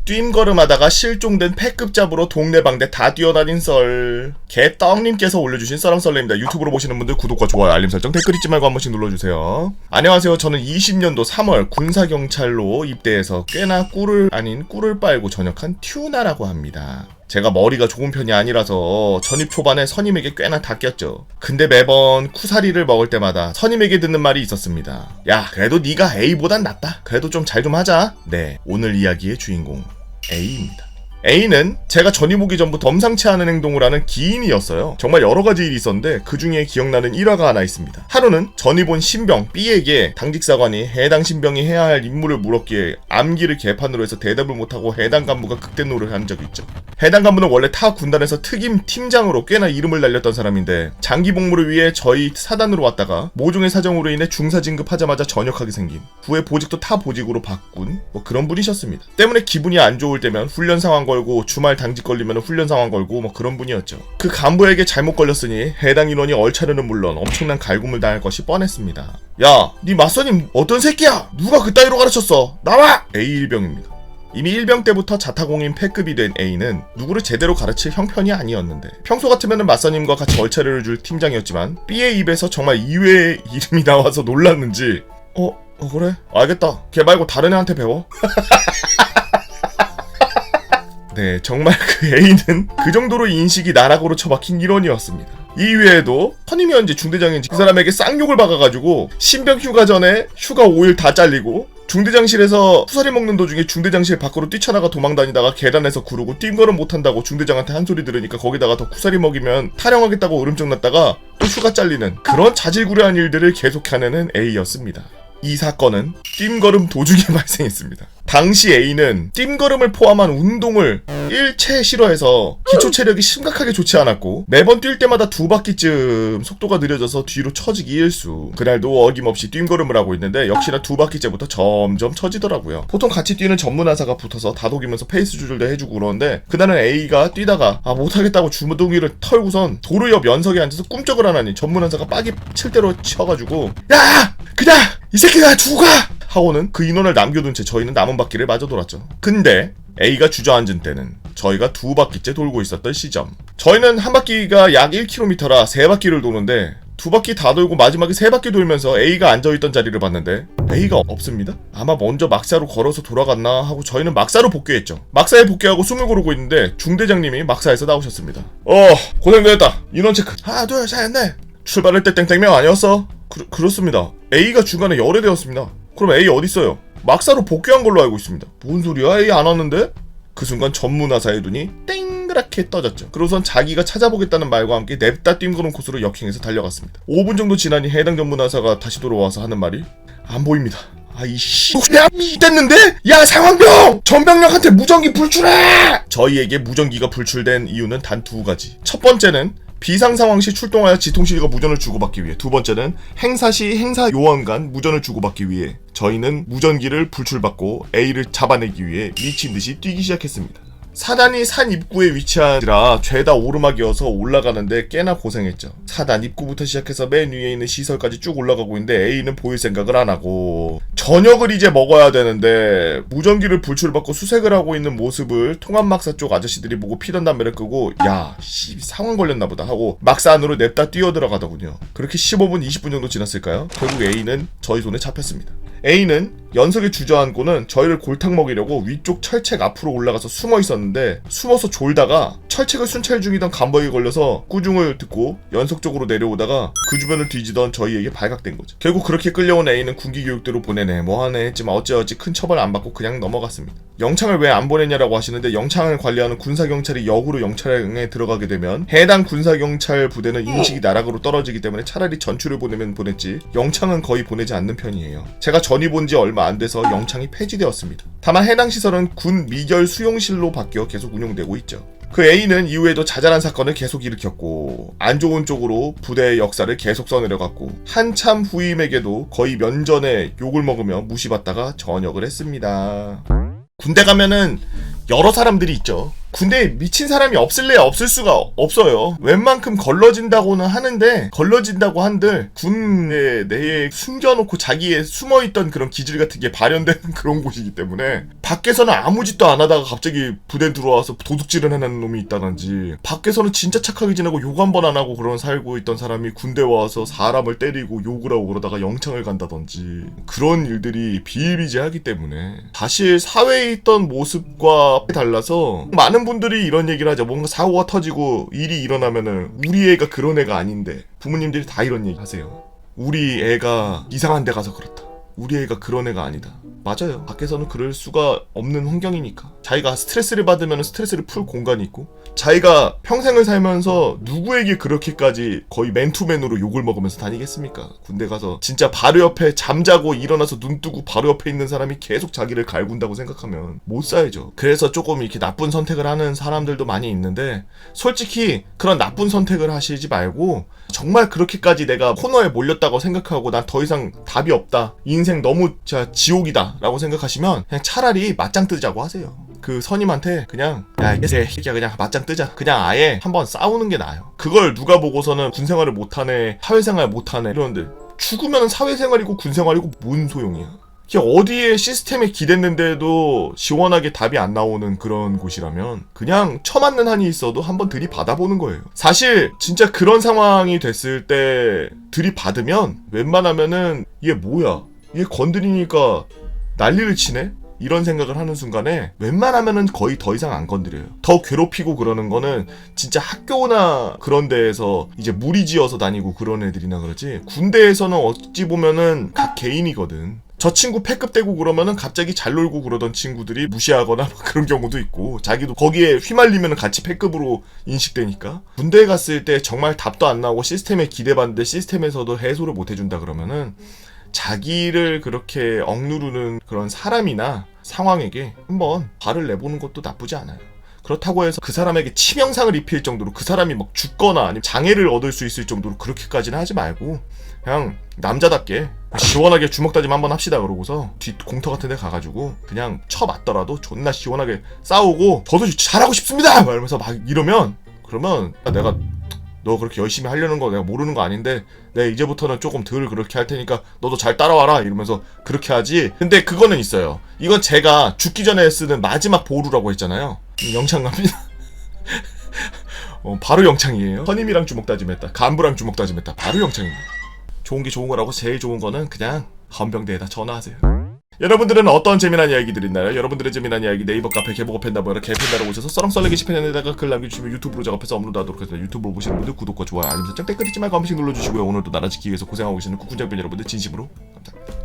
뜀걸음하다가 실종된 패급잡으로 동네방대 다 뛰어다닌 썰. 개떡님께서 올려주신 썰렁썰레입니다. 유튜브로 보시는 분들 구독과 좋아요, 알림 설정, 댓글 잊지 말고 한 번씩 눌러주세요. 안녕하세요. 저는 20년도 3월 군사경찰로 입대해서 꽤나 꿀을 빨고 전역한 튜나라고 합니다. 제가 머리가 좋은 편이 아니라서 전입 초반에 선임에게 꽤나 닦였죠. 근데 매번 쿠사리를 먹을 때마다 선임에게 듣는 말이 있었습니다. 야, 그래도 네가 A보단 낫다. 그래도 좀 잘 좀 하자. 네, 오늘 이야기의 주인공 A입니다. A는 제가 전입 오기 전부터 범상치 않은 행동을 하는 기인이었어요. 정말 여러가지 일이 있었는데 그 중에 기억나는 일화가 하나 있습니다. 하루는 전입 온 신병 B에게 당직사관이 해당 신병이 해야 할 임무를 물었기에 암기를 개판으로 해서 대답을 못하고 해당 간부가 극대노를 한 적이 있죠. 해당 간부는 원래 타 군단에서 특임 팀장으로 꽤나 이름을 날렸던 사람인데 장기 복무를 위해 저희 사단으로 왔다가 모종의 사정으로 인해 중사 진급하자마자 전역하게 생긴, 후에 보직도 타 보직으로 바꾼 그런 분이셨습니다. 때문에 기분이 안 좋을 때면 훈련 상황 걸고 주말 당직 걸리면 훈련 상황 걸고 그런 분이었죠. 그 간부에게 잘못 걸렸으니 해당 인원이 얼차려는 물론 엄청난 갈굼을 당할 것이 뻔했습니다. 야, 네 맞선임 어떤 새끼야? 누가 그따위로 가르쳤어? 나와! A1병입니다. 이미 1병 때부터 자타공인 패급이 된 A는 누구를 제대로 가르칠 형편이 아니었는데, 평소 같으면 맞선임과 같이 얼차려를 줄 팀장이었지만 B의 입에서 정말 이외의 이름이 나와서 놀랐는지 그래? 알겠다. 걔 말고 다른 애한테 배워. 네, 정말 그 A는 그 정도로 인식이 나락으로 처박힌 일원이었습니다. 이외에도 선임이었는지 중대장인지 그 사람에게 쌍욕을 박아가지고 신병 휴가 전에 휴가 5일 다 잘리고, 중대장실에서 쿠사리 먹는 도중에 중대장실 밖으로 뛰쳐나가 도망다니다가 계단에서 구르고 띵걸음 못한다고 중대장한테 한 소리 들으니까 거기다가 더 쿠사리 먹이면 타령하겠다고 으름증 났다가 또 휴가 잘리는 그런 자질구레한 일들을 계속해내는 A였습니다. 이 사건은 뜀걸음 도중에 발생했습니다. 당시 A는 뜀걸음을 포함한 운동을 일체 싫어해서 기초 체력이 심각하게 좋지 않았고, 매번 뛸 때마다 2바퀴쯤 속도가 느려져서 뒤로 처지기 일수. 그날도 어김없이 뜀걸음을 하고 있는데 역시나 2바퀴째부터 점점 처지더라고요. 보통 같이 뛰는 전문화사가 붙어서 다독이면서 페이스 조절도 해주고 그러는데, 그날은 A가 뛰다가 못하겠다고 주무동이를 털고선 도로 옆 연석에 앉아서 꿈쩍을 안 하니 전문화사가 빡이 칠 대로 쳐가지고 야! 그냥 이 새끼가 죽어가! 하고는 그 인원을 남겨둔 채 저희는 남은 바퀴를 마저 돌았죠. 근데 A가 주저앉은 때는 저희가 2바퀴째 돌고 있었던 시점. 저희는 한 바퀴가 약 1km라 3바퀴를 도는데 2바퀴 다 돌고 마지막에 3바퀴 돌면서 A가 앉아있던 자리를 봤는데 A가 없습니다. 아마 먼저 막사로 걸어서 돌아갔나 하고 저희는 막사로 복귀했죠. 막사에 복귀하고 숨을 고르고 있는데 중대장님이 막사에서 나오셨습니다. 고생되었다. 인원 체크. 하나 둘 셋 넷. 출발할 때 땡땡명 아니었어? 그렇습니다. A가 중간에 열애되었습니다. 그럼 A 어딨어요? 막사로 복귀한 걸로 알고 있습니다. 뭔 소리야? A 안 왔는데? 그 순간 전문화사의 눈이 땡그랗게 떠졌죠. 그러고선 자기가 찾아보겠다는 말과 함께 냅다 뜀거름 코스로 역행해서 달려갔습니다. 5분 정도 지나니 해당 전문화사가 다시 돌아와서 하는 말이 안 보입니다. 아이씨, 야, 됐는데? 야, 상황병! 전병력한테 무전기 불출해! 저희에게 무전기가 불출된 이유는 단 2가지. 첫 번째는 비상 상황 시 출동하여 지통실과 무전을 주고받기 위해, 두 번째는 행사 시 행사 요원 간 무전을 주고받기 위해 저희는 무전기를 불출받고 A를 잡아내기 위해 미친 듯이 뛰기 시작했습니다. 사단이 산 입구에 위치하라 죄다 오르막이어서 올라가는데 꽤나 고생했죠. 사단 입구부터 시작해서 맨 위에 있는 시설까지 쭉 올라가고 있는데 A는 보일 생각을 안 하고, 저녁을 이제 먹어야 되는데 무전기를 불출받고 수색을 하고 있는 모습을 통합막사 쪽 아저씨들이 보고 피던 담배를 끄고 야, 상황 걸렸나 보다 하고 막사 안으로 냅다 뛰어들어가더군요. 그렇게 15분 20분 정도 지났을까요? 결국 A는 저희 손에 잡혔습니다. A는 연석에 주저앉고는 저희를 골탕 먹이려고 위쪽 철책 앞으로 올라가서 숨어 있었는데, 숨어서 졸다가 철책을 순찰 중이던 간부에게 걸려서 꾸중을 듣고 연석 쪽으로 내려오다가 그 주변을 뒤지던 저희에게 발각된 거죠. 결국 그렇게 끌려온 A는 군기 교육대로 보내네 뭐하네 했지만 어찌어찌 큰 처벌 안 받고 그냥 넘어갔습니다. 영창을 왜 안 보냈냐라고 하시는데, 영창을 관리하는 군사경찰이 역으로 영창에 들어가게 되면 해당 군사경찰 부대는 인식이 나락으로 떨어지기 때문에 차라리 전출을 보내면 보냈지 영창은 거의 보내지 않는 편이에요. 제가 전입 온 지 얼마 안 돼서 영창이 폐지되었습니다. 다만 해당 시설은 군 미결 수용실로 바뀌어 계속 운용되고 있죠. 그 A는 이후에도 자잘한 사건을 계속 일으켰고 안 좋은 쪽으로 부대의 역사를 계속 써내려갔고, 한참 후임에게도 거의 면전에 욕을 먹으며 무시받다가 전역을 했습니다. 군대 가면은 여러 사람들이 있죠. 군대에 미친 사람이 없을래야 없을 수가 없어요. 웬만큼 걸러진다고는 하는데 걸러진다고 한들 군대 내에 숨겨놓고 자기의 숨어있던 그런 기질 같은 게 발현되는 그런 곳이기 때문에 밖에서는 아무 짓도 안 하다가 갑자기 부대 들어와서 도둑질을 해내는 놈이 있다든지 밖에서는 진짜 착하게 지내고 욕 한 번 안 하고 그런 살고 있던 사람이 군대 와서 사람을 때리고 욕을 하고 그러다가 영창을 간다든지 그런 일들이 비일비재하기 때문에 사실 사회에 있던 모습과 달라서 많은 분들이 이런 얘기를 하죠. 뭔가 사고가 터지고 일이 일어나면은 우리 애가 그런 애가 아닌데 부모님들이 다 이런 얘기 하세요. 우리 애가 이상한 데 가서 그렇다. 우리 애가 그런 애가 아니다. 맞아요. 밖에서는 그럴 수가 없는 환경이니까. 자기가 스트레스를 받으면 스트레스를 풀 공간이 있고 자기가 평생을 살면서 누구에게 그렇게까지 거의 맨투맨으로 욕을 먹으면서 다니겠습니까? 군대 가서 진짜 바로 옆에 잠자고 일어나서 눈 뜨고 바로 옆에 있는 사람이 계속 자기를 갈군다고 생각하면 못 살죠. 그래서 조금 이렇게 나쁜 선택을 하는 사람들도 많이 있는데 솔직히 그런 나쁜 선택을 하시지 말고 정말 그렇게까지 내가 코너에 몰렸다고 생각하고 난 더 이상 답이 없다. 인생 너무 진짜 지옥이다 라고 생각하시면 그냥 차라리 맞짱 뜨자고 하세요. 그 선임한테 그냥 야 이 새끼야 그냥 맞짱 뜨자. 그냥 아예 한번 싸우는 게 나아요. 그걸 누가 보고서는 군생활을 못하네 사회생활 못하네 이러는데 죽으면 사회생활이고 군생활이고 뭔 소용이야. 어디에 시스템에 기댔는데도 시원하게 답이 안 나오는 그런 곳이라면 그냥 처맞는 한이 있어도 한번 들이받아보는 거예요. 사실 진짜 그런 상황이 됐을 때 들이받으면 웬만하면은 얘 뭐야 얘 건드리니까 난리를 치네? 이런 생각을 하는 순간에 웬만하면은 거의 더 이상 안 건드려요. 더 괴롭히고 그러는 거는 진짜 학교나 그런 데에서 이제 무리지어서 다니고 그런 애들이나 그러지 군대에서는 어찌 보면은 각 개인이거든. 저 친구 패급 되고 그러면은 갑자기 잘 놀고 그러던 친구들이 무시하거나 그런 경우도 있고 자기도 거기에 휘말리면 같이 패급으로 인식되니까 군대에 갔을 때 정말 답도 안 나오고 시스템에 기대봤는데 시스템에서도 해소를 못 해준다 그러면은 자기를 그렇게 억누르는 그런 사람이나 상황에게 한번 발을 내보는 것도 나쁘지 않아요. 그렇다고 해서 그 사람에게 치명상을 입힐 정도로 그 사람이 막 죽거나 아니면 장애를 얻을 수 있을 정도로 그렇게까지는 하지 말고 그냥 남자답게 시원하게 주먹다짐 한번 합시다 그러고서 뒤 공터 같은 데 가가지고 그냥 쳐맞더라도 존나 시원하게 싸우고 저도 잘하고 싶습니다! 이러면서 막 이러면 그러면 내가 너 그렇게 열심히 하려는 거 내가 모르는 거 아닌데 내가 이제부터는 조금 덜 그렇게 할 테니까 너도 잘 따라와라 이러면서 그렇게 하지. 근데 그거는 있어요. 이건 제가 죽기 전에 쓰는 마지막 보루라고 했잖아요. 영창 갑니다. 바로 영창이에요. 선임이랑 주먹다짐했다. 간부랑 주먹다짐했다. 바로 영창입니다. 좋은 게 좋은 거라고 제일 좋은 거는 그냥 헌병대에다 전화하세요. 여러분들은 어떤 재미난 이야기들 있나요? 여러분들의 재미난 이야기 네이버 카페 개보고 팬다보라 개팬다로 오셔서 썰렁썰렁 게시판에다가 글 남겨주시면 유튜브로 작업해서 업로드하도록 하겠습니다. 유튜브로 보시는 분들 구독과 좋아요 알림 설정 댓글 잊지 말고 한 번씩 눌러주시고요. 오늘도 나라 지키기 위해서 고생하고 계시는 국군장병 여러분들 진심으로 감사합니다.